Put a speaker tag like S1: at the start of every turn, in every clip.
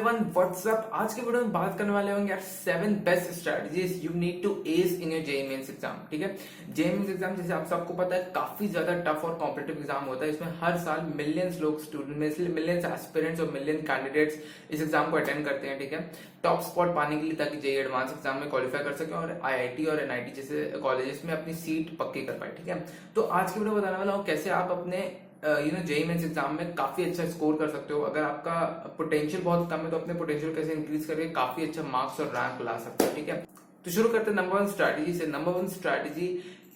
S1: Everyone what's up. आज के video में बात करने वाले होंगे यार 7 best strategies you need to ace in your JEE Mains exam. ठीक है, जेईई मेंस एग्जाम जैसे आप सबको पता है काफी ज्यादा टफ और कॉम्पिटिटिव एग्जाम होता है। इसमें हर साल मिलियंस लोग स्टूडेंट में इसलिए मिलियंस एस्पिरेंट्स और मिलियन कैंडिडेट्स इस एग्जाम को अटेंड करते हैं। ठीक है, टॉप स्पॉट पाने के लिए ताकि जेईई एडवांस एग्जाम में क्वालिफाई कर सके और आईआईटी और एनआईटी जैसे कॉलेजेस में अपनी सीट पक्की कर पाए। ठीक है, तो आज की वीडियो बताने वाला हूँ कैसे आप अपने जेईई मेंस एग्जाम में काफी अच्छा स्कोर कर सकते हो। अगर आपका पोटेंशियल बहुत कम है तो अपने पोटेंशियल कैसे इंक्रीज करके काफी अच्छा मार्क्स और रैंक ला सकते हो। ठीक है, तो शुरू करते हैं नंबर 1 स्ट्रैटेजी से। Number 1 strategy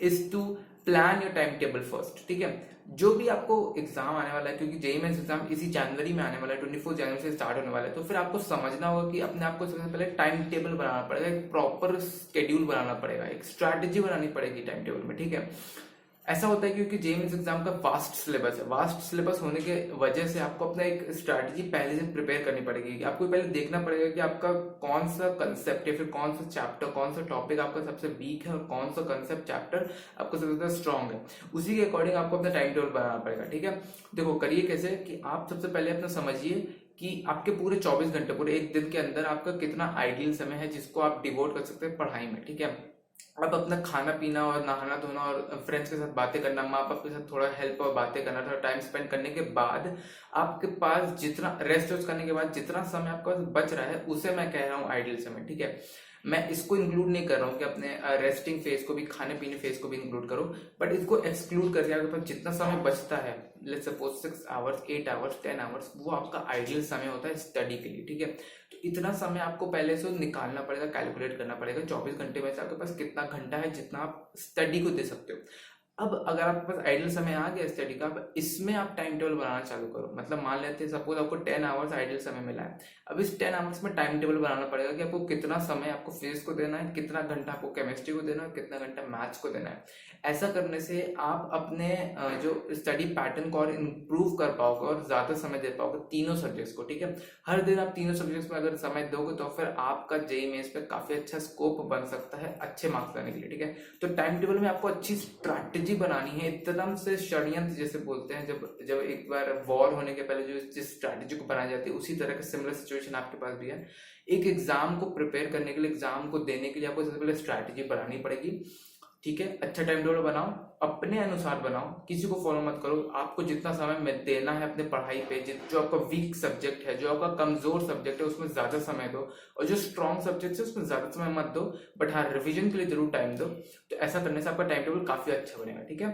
S1: is to plan your time table first. ठीक है, जो भी आपको एग्जाम आने वाला है, क्योंकि जेईई मेंस एग्जाम इसी जनवरी में आने वाला है, 24 जनवरी से स्टार्ट होने वाला है, तो फिर आपको समझना होगा कि अपने आप को सबसे पहले टाइम टेबल बनाना पड़ेगा, एक प्रॉपर स्केड्यूल बनाना पड़ेगा, एक स्ट्रैटेजी बनानी पड़ेगी टाइम टेबल में। ठीक है, ऐसा होता है क्योंकि जेईई मेंस एग्जाम का वास्ट सिलेबस है। वास्ट सिलेबस होने के वजह से आपको अपना एक स्ट्रैटेजी पहले से प्रिपेयर करनी पड़ेगी। आपको पहले देखना पड़ेगा कि आपका कौन सा कंसेप्ट या फिर कौन सा चैप्टर, कौन सा टॉपिक आपका सबसे वीक है और कौन सा कंसेप्ट चैप्टर आपका सबसे ज्यादा स्ट्रॉन्ग है। उसी के अकॉर्डिंग आपको अपना टाइम टेबल बनाना पड़ेगा। ठीक है, देखो करिए कैसे कि आप सबसे पहले अपना समझिए कि आपके पूरे 24 घंटे, पूरे एक दिन के अंदर आपका कितना आइडियल समय है जिसको आप डिवोट कर सकते हैं पढ़ाई में। ठीक है, अब अपना खाना पीना और नहाना धोना और फ्रेंड्स के साथ बातें करना, माँ बाप के साथ थोड़ा हेल्प और बातें करना, थोड़ा टाइम स्पेंड करने के बाद आपके पास जितना रेस्ट करने के बाद जितना समय आपके पास बच रहा है उसे मैं कह रहा हूँ आइडियल समय। ठीक है, मैं इसको इंक्लूड नहीं कर रहा हूँ कि अपने रेस्टिंग फेज को भी, खाने पीने फेज को भी इंक्लूड करो, बट इसको एक्सक्लूड करके आपके पास जितना समय बचता है, let's suppose 6 hours, 8 hours, 10 hours, वो आपका आइडियल समय होता है स्टडी के लिए। ठीक है, तो इतना समय आपको पहले से निकालना पड़ेगा, कैलकुलेट करना पड़ेगा 24 घंटे में से आपके पास कितना घंटा है जितना आप स्टडी को दे सकते हो। अब अगर आपके पास आइडियल समय आ गया स्टडी का, अब इसमें आप टाइम टेबल बनाना चालू करो। मतलब मान लेते हैं सपोज आपको 10 आवर्स आइडियल समय मिला है, अब इस 10 आवर्स में टाइम टेबल बनाना पड़ेगा कि आपको कितना समय आपको फिजिक्स को देना है, कितना घंटा आपको केमिस्ट्री को देना है, कितना घंटा मैथ्स को देना है। ऐसा करने से आप अपने जो स्टडी पैटर्न को और इम्प्रूव कर पाओगे और ज्यादा समय दे पाओगे तीनों सब्जेक्ट्स को। ठीक है, हर दिन आप तीनों सब्जेक्ट्स में अगर समय दोगे तो फिर आपका जेईई मेंस पे काफी अच्छा स्कोप बन सकता है अच्छे मार्क्स लाने के लिए। ठीक है, तो टाइम टेबल में आपको अच्छी स्ट्रैटेजी बनानी है, एकदम से षड्यंत्र जैसे बोलते हैं, जब जब एक बार वॉर होने के पहले जो जिस स्ट्रैटेजी को बनाई जाती है उसी तरह का सिमिलर सिचुएशन आपके पास भी है। एक एग्जाम को प्रिपेयर करने के लिए, एग्जाम को देने के लिए आपको सबसे पहले स्ट्रैटेजी बनानी पड़ेगी। ठीक है, अच्छा टाइम टेबल बनाओ, अपने अनुसार बनाओ, किसी को फॉलो मत करो। आपको जितना समय में देना है अपने पढ़ाई पे, जो आपका वीक सब्जेक्ट है, जो आपका कमजोर सब्जेक्ट है, उसमें ज्यादा समय दो, और जो स्ट्रॉन्ग सब्जेक्ट है उसमें ज्यादा समय मत दो, बट हाँ रिविजन के लिए जरूर टाइम दो। तो ऐसा करने से आपका टाइम टेबल काफी अच्छा बनेगा। ठीक है,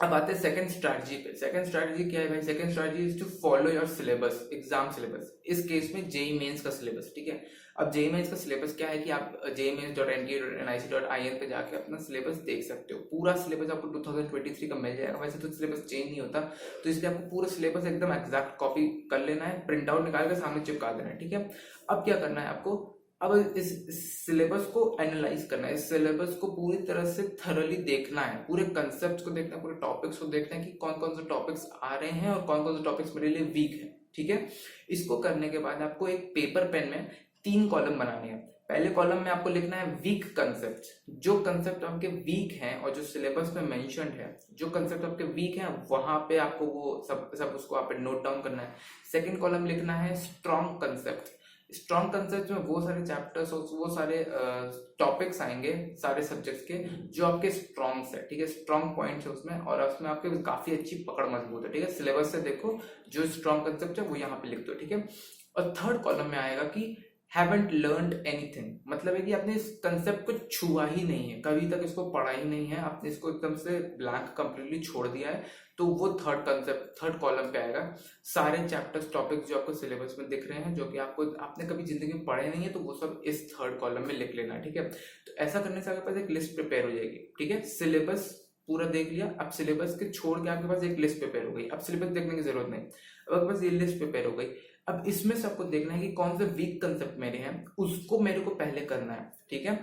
S1: अब आते हैं सेकंड स्ट्रैटेजी पे। सेकंड स्ट्रैटेजी क्या है भाई? Second strategy is to follow your syllabus, exam syllabus, इस केस में जेईई मेंस का सिलेबस। ठीक है, अब जेईई मेंस का सिलेबस क्या है कि आप jeimeins.nta.nic.in पे जाके अपना सिलेबस देख सकते हो। पूरा सिलेबस आपको 2023 का मिल जाएगा। वैसे तो सिलेबस चेंज नहीं होता, तो इसलिए आपको पूरा सिलेबस एकदम एग्जैक्ट कॉपी कर लेना है, प्रिंट आउट निकाल के सामने चिपका देना है। ठीक है, अब क्या करना है आपको? अब इस सिलेबस को एनालाइज करना है, इस सिलेबस को पूरी तरह से थरली देखना है, पूरे कंसेप्ट को देखना है, पूरे टॉपिक्स को देखना है कि कौन कौन से टॉपिक्स आ रहे हैं और कौन कौन से टॉपिक्स मेरे लिए वीक है। ठीक है, इसको करने के बाद आपको एक पेपर पेन में 3 कॉलम बनाने हैं। पहले कॉलम में आपको लिखना है वीक कंसेप्ट, जो कंसेप्ट आपके वीक हैं और जो सिलेबस में मेंशन्ड है, जो कंसेप्ट आपके वीक हैं वहां पे आपको वो सब उसको आप नोट डाउन करना है। सेकंड कॉलम लिखना है स्ट्रॉन्ग कंसेप्ट। स्ट्रॉन्ग कंसेप्ट में वो सारे चैप्टर्स और वो सारे टॉपिक्स आएंगे सारे सब्जेक्ट्स के जो आपके स्ट्रॉन्ग्स है। ठीक है, स्ट्रॉन्ग पॉइंट्स है उसमें, और उसमें आपके काफी अच्छी पकड़ मजबूत है। ठीक है, सिलेबस से देखो जो स्ट्रॉन्ग कंसेप्ट है वो यहाँ पे लिख दो। ठीक है, और थर्ड कॉलम में आएगा कि हैवंट लर्नड एनीथिंग, मतलब है कि आपने इस कंसेप्ट को छुआ ही नहीं है, कभी तक इसको पढ़ा ही नहीं है, आपने इसको एकदम से ब्लैंक कंप्लीटली छोड़ दिया है, तो वो थर्ड कंसेप्ट, थर्ड कॉलम पे आएगा। सारे चैप्टर्स, टॉपिक्स जो आपको सिलेबस में दिख रहे हैं, जो कि आपको आपने कभी जिंदगी में पढ़े नहीं है, तो वो सब इस थर्ड कॉलम में लिख लेना है। ठीक है, तो ऐसा करने से आपके पास एक लिस्ट प्रिपेयर हो जाएगी। ठीक है, सिलेबस पूरा देख लिया, अब सिलेबस के छोड़ के आपके पास एक लिस्ट प्रिपेयर हो गई। अब सिलेबस देखने की जरूरत नहीं, अब आपके पास ये लिस्ट प्रिपेयर हो गई। अब इसमें से आपको देखना है कि कौन से वीक कंसेप्ट मेरे हैं, उसको मेरे को पहले करना है। ठीक है,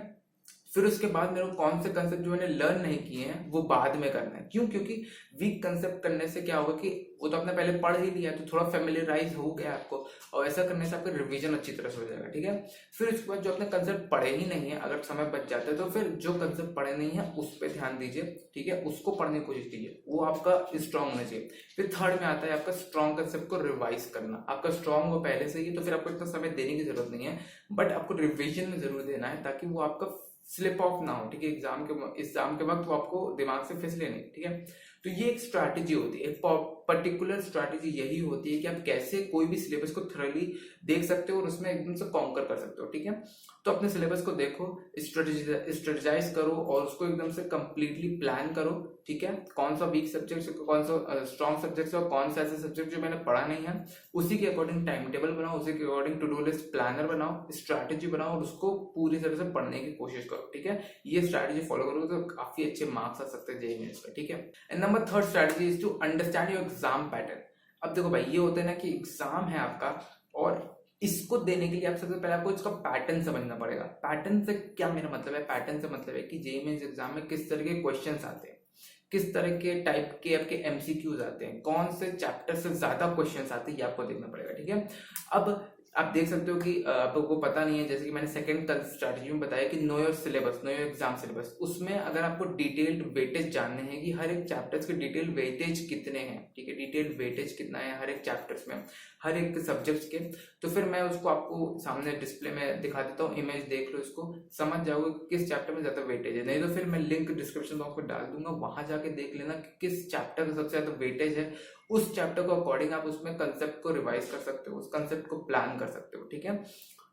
S1: फिर उसके बाद मेरे को कौन से कंसेप्ट जो मैंने लर्न नहीं किए हैं वो बाद में करना है। क्यों? क्योंकि वीक कंसेप्ट करने से क्या होगा कि वो तो आपने पहले पढ़ ही लिया, तो थोड़ा फेमिलियराइज हो गया आपको, और ऐसा करने से आपका रिवीजन अच्छी तरह से हो जाएगा, ठीक है। फिर उसके बाद जो आपने कंसेप्ट पढ़े ही नहीं है, अगर समय बच जाता है तो फिर जो कंसेप्ट पढ़े नहीं है उस पर ध्यान दीजिए, ठीक है, उसको पढ़ने की कोशिश कीजिए, वो आपका स्ट्रांग होना चाहिए। फिर थर्ड में आता है आपका स्ट्रांग कंसेप्ट को रिवाइज करना। आपका स्ट्रांग हो पहले से ही, तो फिर आपको इतना समय देने की जरूरत नहीं है, बट आपको रिविजन में जरूर देना है ताकि वो आपका स्लिप ऑफ ना हो, ठीक है, एग्जाम के वक्त वो आपको दिमाग से फिसले नहीं, ठीक है। तो ये एक स्ट्रैटेजी होती है, एक पर्टिकुलर स्ट्रैटेजी यही होती है कि आप कैसे कोई भी सिलेबस को थॉरली देख सकते हो और उसमें एकदम से कॉन्कर कर सकते हो, ठीक है। तो अपने सिलेबस को देखो, स्ट्रेटेजाइज करो और उसको एकदम से कंप्लीटली प्लान करो, ठीक है। कौन सा वीक सब्जेक्ट, कौन सा स्ट्रॉन्ग सब्जेक्ट और कौन सा ऐसे सब्जेक्ट जो मैंने पढ़ा नहीं है, उसी के अकॉर्डिंग टाइम टेबल बनाओ, उसी के according to do list planner बनाओ, स्ट्रैटेजी बनाओ और उसको पूरी तरह से पढ़ने की कोशिश करो, ठीक है। ये स्ट्रैटेजी फॉलो करोगे तो काफी अच्छे मार्क्स आ सकते हैं जेईई मेंस में, ठीक है। And number third strategy is to understand your exam pattern. अब देखो भाई, ये होता है ना कि एग्जाम है आपका, और इसको देने के लिए आप सबसे पहले आपको इसका पैटर्न समझना पड़ेगा। पैटर्न से क्या मेरा मतलब है? पैटर्न से मतलब है कि जेईई मेंस एग्जाम में किस तरह के क्वेश्चंस आते हैं, किस तरह के टाइप के आपके एमसीक्यूज आते हैं, कौन से चैप्टर से ज्यादा क्वेश्चंस आते हैं, ये आपको देखना पड़ेगा, ठीक है। अब आप देख सकते हो कि आपको पता नहीं है, जैसे कि मैंने सेकंड स्ट्रैटेजी में बताया कि know your syllabus, know your exam syllabus, उसमें अगर आपको डिटेल्ड वेटेज जानने हैं कि हर एक चैप्टर्स के डिटेल वेटेज कितने हैं, ठीक है, डिटेल्ड वेटेज कितना है हर एक चैप्टर्स में, हर एक सब्जेक्ट्स के, तो फिर मैं उसको आपको सामने डिस्प्ले में दिखा देता हूँ, इमेज देख लो, इसको समझ जाओगे किस चैप्टर में ज्यादा वेटेज है। नहीं तो फिर मैं लिंक डिस्क्रिप्शन बॉक्स में डाल दूंगा, वहां जाके देख लेना कि किस चैप्टर का सबसे ज्यादा वेटेज है, उस चैप्टर को अकॉर्डिंग आप उसमें कंसेप्ट को रिवाइज कर सकते हो, उस कंसेप्ट को प्लान कर सकते हो, ठीक है।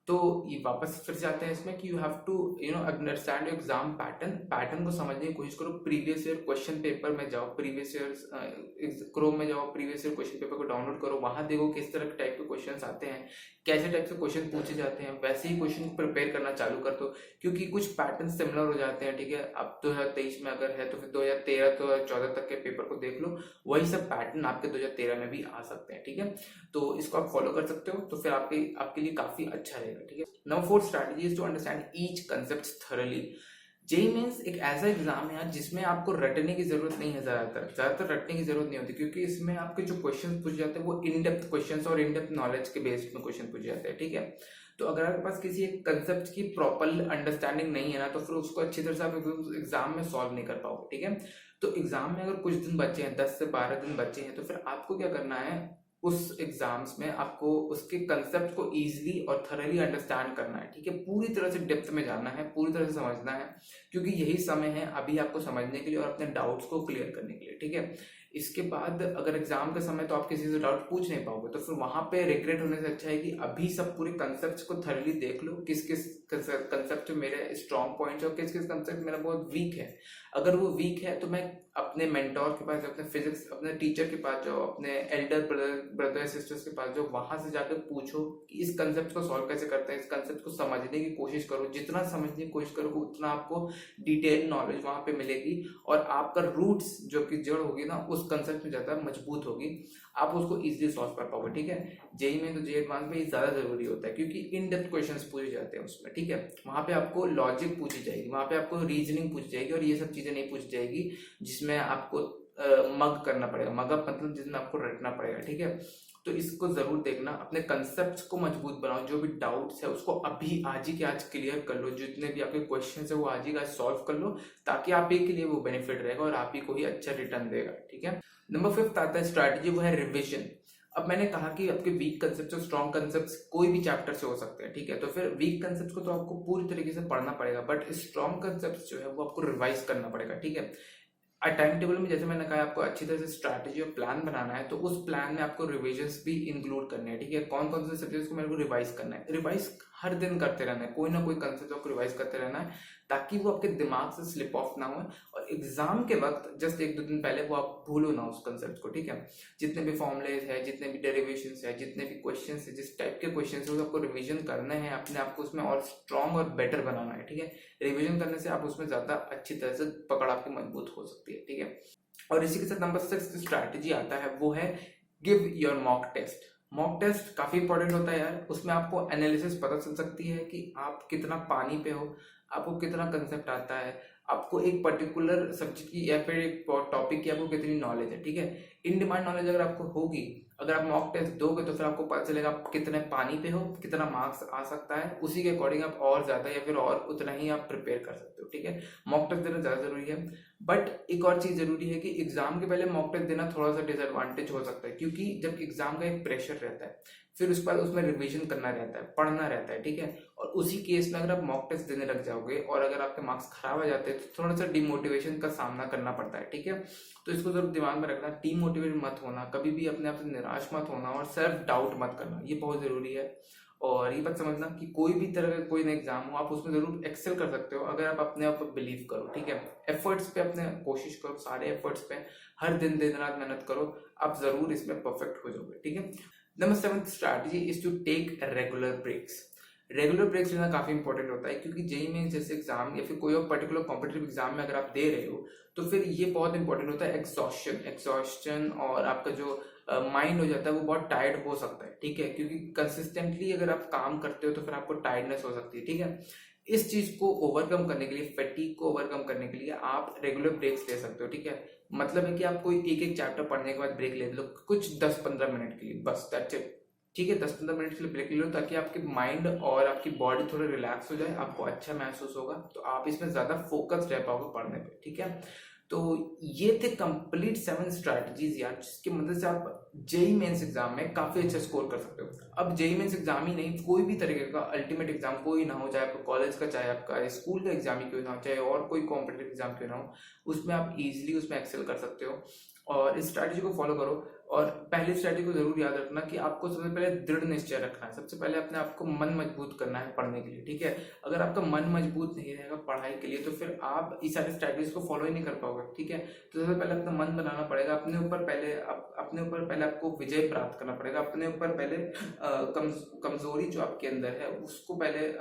S1: तो ये वापस फिर से आते हैं इसमें कि you have to understand your exam pattern. Pattern को समझने की कोशिश करो, प्रीवियस ईयर क्वेश्चन पेपर में जाओ, प्रीवियस ईयर क्रोम में जाओ, प्रीवियस ईयर क्वेश्चन पेपर को डाउनलोड करो, वहां देखो किस तरह के टाइप के क्वेश्चन आते हैं, कैसे टाइप से क्वेश्चन पूछे जाते हैं, वैसे ही क्वेश्चन प्रिपेयर करना चालू कर दो, क्योंकि कुछ पैटर्न सिमिलर हो जाते हैं, ठीक है। अब 2023 में अगर है तो फिर 2013 तो 2014 तक के पेपर को देख लो, वही सब पैटर्न आपके 2013 में भी आ सकते हैं, ठीक है। तो इसको आप फॉलो कर सकते हो, तो फिर आपके लिए काफी अच्छा रहेगा, ठीक है। Number fourth strategy is to understand each concept thoroughly. JEE Mains एक ऐसा एग्जाम है जिसमें आपको रटने की जरूरत नहीं है, ज्यादातर रटने की जरूरत नहीं होती, क्योंकि इसमें आपके जो क्वेश्चन पूछे जाते हैं वो इन डेप्थ क्वेश्चन और इन डेप्थ नॉलेज के बेस्ड में क्वेश्चन पूछे जाते हैं, ठीक है। तो अगर आपके पास किसी एक कंसेप्ट की प्रॉपर अंडरस्टैंडिंग नहीं है ना, तो फिर उसको अच्छी तरह से आप एग्जाम में सॉल्व नहीं कर पाओगे, ठीक है। तो एग्जाम में अगर कुछ दिन बचे हैं, 10 से 12 दिन बचे हैं, तो फिर आपको क्या करना है, उस एग्जाम्स में आपको उसके कंसेप्ट को इजीली और थॉरली अंडरस्टैंड करना है, ठीक है। पूरी तरह से डेप्थ में जाना है, पूरी तरह से समझना है, क्योंकि यही समय है अभी आपको समझने के लिए और अपने डाउट्स को क्लियर करने के लिए, ठीक है। इसके बाद अगर एग्जाम का समय तो आप किसी से डाउट पूछ नहीं पाओगे, तो फिर वहां पे रिग्रेट होने से अच्छा है कि अभी सब पूरे कंसेप्ट को थॉरली देख लो, किस किस कंसेप्ट मेरे स्ट्रॉन्ग पॉइंट्स और किस किस कंसेप्ट मेरा बहुत वीक है। अगर वो वीक है तो मैं अपने मेंटोर के पास, अपने फिजिक्स अपने टीचर के पास जाओ, अपने एल्डर ब्रदर सिस्टर्स के पास जाओ, वहां से जाकर पूछो कि इस कंसेप्ट को सॉल्व कैसे करते हैं, इस कंसेप्ट को समझने की कोशिश करो, जितना समझने की कोशिश करोगे उतना आपको डिटेल नॉलेज वहां पे मिलेगी, और आपका रूट्स जो कि जड़ होगी ना उस कंसेप्ट में ज्यादा मजबूत होगी, आप उसको इजीली सॉल्व कर पाओगे, ठीक है। जेईई में तो जेईई एडवांस में ज्यादा जरूरी होता है, क्योंकि इन डेप्थ क्वेश्चंस पूछे जाते हैं उसमें, ठीक है। वहां पे आपको लॉजिक पूछी जाएगी, वहां पे आपको रीजनिंग पूछी जाएगी, और ये सब चीजें नहीं पूछी जाएगी जिसमें आपको मग करना पड़ेगा, मगअप मतलब जिसमें आपको रटना पड़ेगा, ठीक है। तो इसको जरूर देखना, अपने कंसेप्ट्स को मजबूत बनाओ, जो भी डाउट्स है उसको अभी आज ही के आज क्लियर कर लो, जितने भी आपके क्वेश्चंस है वो आज ही का सॉल्व कर लो, ताकि आप ही के लिए वो बेनिफिट रहेगा और आप ही को ही अच्छा रिटर्न देगा, ठीक है। नंबर 5 आता है स्ट्रैटेजी, वो है रिविजन। अब मैंने कहा कि आपके वीक कंसेप्ट और स्ट्रॉन्ग कंसेप्ट कोई भी चैप्टर से हो सकते हैं, ठीक है। तो फिर वीक कंसेप्ट को तो आपको पूरी तरीके से पढ़ना पड़ेगा, बट स्ट्रॉन्ग कंसेप्ट जो है वो आपको रिवाइज करना पड़ेगा, ठीक है। टाइम टेबल में जैसे मैंने कहा आपको अच्छी तरह से स्ट्रैटेजी और प्लान बनाना है, तो उस प्लान में आपको रिविजन्स भी इंक्लूड करने हैं, ठीक है। कौन कौन से सब्जेक्ट्स को मेरे को रिवाइज करना है, रिवाइज हर दिन करते रहना है, कोई ना कोई कंसेप्ट आपको रिवाइज करते रहना है, ताकि वो आपके दिमाग से स्लिप ऑफ ना हो, और एग्जाम के वक्त जस्ट 1-2 दिन पहले वो आप भूलो ना उस कंसेप्ट को, ठीक है। जितने भी फॉर्मुलेज है, जितने भी डेरिवेशंस है, जितने भी क्वेश्चन है, जिस टाइप के क्वेश्चन है, आपको रिविजन करना है, अपने आप को उसमें और स्ट्रॉन्ग और बेटर बनाना है, ठीक है। रिविजन करने से आप उसमें ज्यादा अच्छी तरह से पकड़ आपकी मजबूत हो सकती है, ठीक है। और इसी के साथ नंबर 6 स्ट्रैटेजी आता है, वो है give your mock test. Mock test काफी इंपॉर्टेंट होता है यार, उसमें आपको एनालिसिस पता चल सकती है कि आप कितना पानी पे हो, आपको कितना कंसेप्ट आता है, आपको एक पर्टिकुलर सब्जेक्ट की या फिर एक टॉपिक की आपको कितनी नॉलेज है, ठीक है। इन डिमांड नॉलेज अगर आपको होगी, अगर आप मॉक टेस्ट दोगे तो फिर आपको पता चलेगा आप कितने पानी पे हो, कितना मार्क्स आ सकता है, उसी के अकॉर्डिंग आप और ज्यादा या फिर और उतना ही आप प्रिपेयर कर सकते हो, ठीक है। मॉक टेस्ट देना ज्यादा जरूरी है। बट एक और चीज जरूरी है कि एग्जाम के पहले मॉक टेस्ट देना थोड़ा सा डिसएडवांटेज हो सकता है, क्योंकि जब एग्जाम का एक प्रेशर रहता है, फिर उसके बाद उसमें रिवीजन करना रहता है, पढ़ना रहता है, ठीक है। और उसी केस में अगर आप मॉक टेस्ट देने लग जाओगे और अगर आपके मार्क्स खराब आ जाते हैं तो थोड़ा सा डिमोटिवेशन का सामना करना पड़ता है, ठीक है। तो इसको जरूर दिमाग में रखना, डीमोटिवेट मत होना, कभी भी अपने आप से निराश मत होना और सेल्फ डाउट मत करना, ये बहुत जरूरी है। और ये बात समझना कि कोई भी तरह का कोई ना एग्जाम हो, आप उसमें जरूर एक्सेल कर सकते हो अगर आप अपने आप पर बिलीव करो, ठीक है। एफर्ट्स पे अपने कोशिश करो, सारे एफर्ट्स पे हर दिन दिन रात मेहनत करो, आप जरूर इसमें परफेक्ट हो जाओगे, ठीक है। Number 7 strategy is to take regular breaks. Regular breaks लेना काफी इंपॉर्टेंट होता है, क्योंकि जेई मेंस जैसे एग्जाम या फिर कोई और पर्टिकुलर कॉम्पिटेटिव एग्जाम में अगर आप दे रहे हो तो फिर ये बहुत इंपॉर्टेंट होता है, एग्जॉस्शन और आपका जो माइंड हो जाता है वो बहुत टायर्ड हो सकता है, ठीक है। क्योंकि कंसिस्टेंटली अगर आप काम करते हो तो फिर आपको टायर्डनेस हो सकती है, ठीक है। इस चीज को ओवरकम करने के लिए, फैटीग को ओवरकम करने के लिए आप रेगुलर ब्रेक्स ले सकते हो, ठीक है। मतलब है कि आप कोई एक एक चैप्टर पढ़ने के बाद ब्रेक ले लो, कुछ 10-15 मिनट के लिए, बस दैट्स इट, ठीक है। 10-15 मिनट के लिए ब्रेक ले लो ताकि आपके माइंड और आपकी बॉडी थोड़ा रिलैक्स हो जाए, आपको अच्छा महसूस होगा, तो आप इसमें ज्यादा फोकस रह पाओगे पढ़ने पे, ठीक है। तो ये थे कंप्लीट 7 स्ट्रैटेजीज यार, जिसकी मदद से आप जेई मेंस एग्जाम में काफी अच्छा स्कोर कर सकते हो। अब जेई मेंस एग्जाम ही नहीं, कोई भी तरीके का अल्टीमेट एग्जाम कोई ना हो, चाहे आपका कॉलेज का, चाहे आपका स्कूल का एग्जाम ही क्यों ना हो, चाहे और कोई कॉम्पिटेटिव एग्जाम क्यों ना हो, उसमें आप इजिली उसमें एक्सेल कर सकते हो। और इस स्ट्रैटेजी को फॉलो करो। और पहली स्ट्रैटेजी को जरूर याद रखना कि आपको सबसे पहले दृढ़ निश्चय रखना है, सबसे पहले अपने आप को मन मजबूत करना है पढ़ने के लिए, ठीक है। अगर आपका मन मजबूत नहीं रहेगा पढ़ाई के लिए तो फिर आप इस सारी स्ट्रैटेजीज को फॉलो ही नहीं कर पाओगे, ठीक है। तो सबसे पहले अपना मन बनाना पड़ेगा, अपने ऊपर पहले आपको विजय प्राप्त करना पड़ेगा, अपने ऊपर पहले कमजोरी जो आपके अंदर है उसको पहले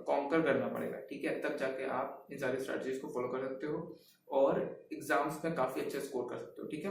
S1: कॉन्कर करना पड़ेगा, ठीक है। तब जाके आप इन सारी स्ट्रैटेजीज को फॉलो कर सकते हो और एग्जाम्स में काफी अच्छा स्कोर कर सकते हो, ठीक है।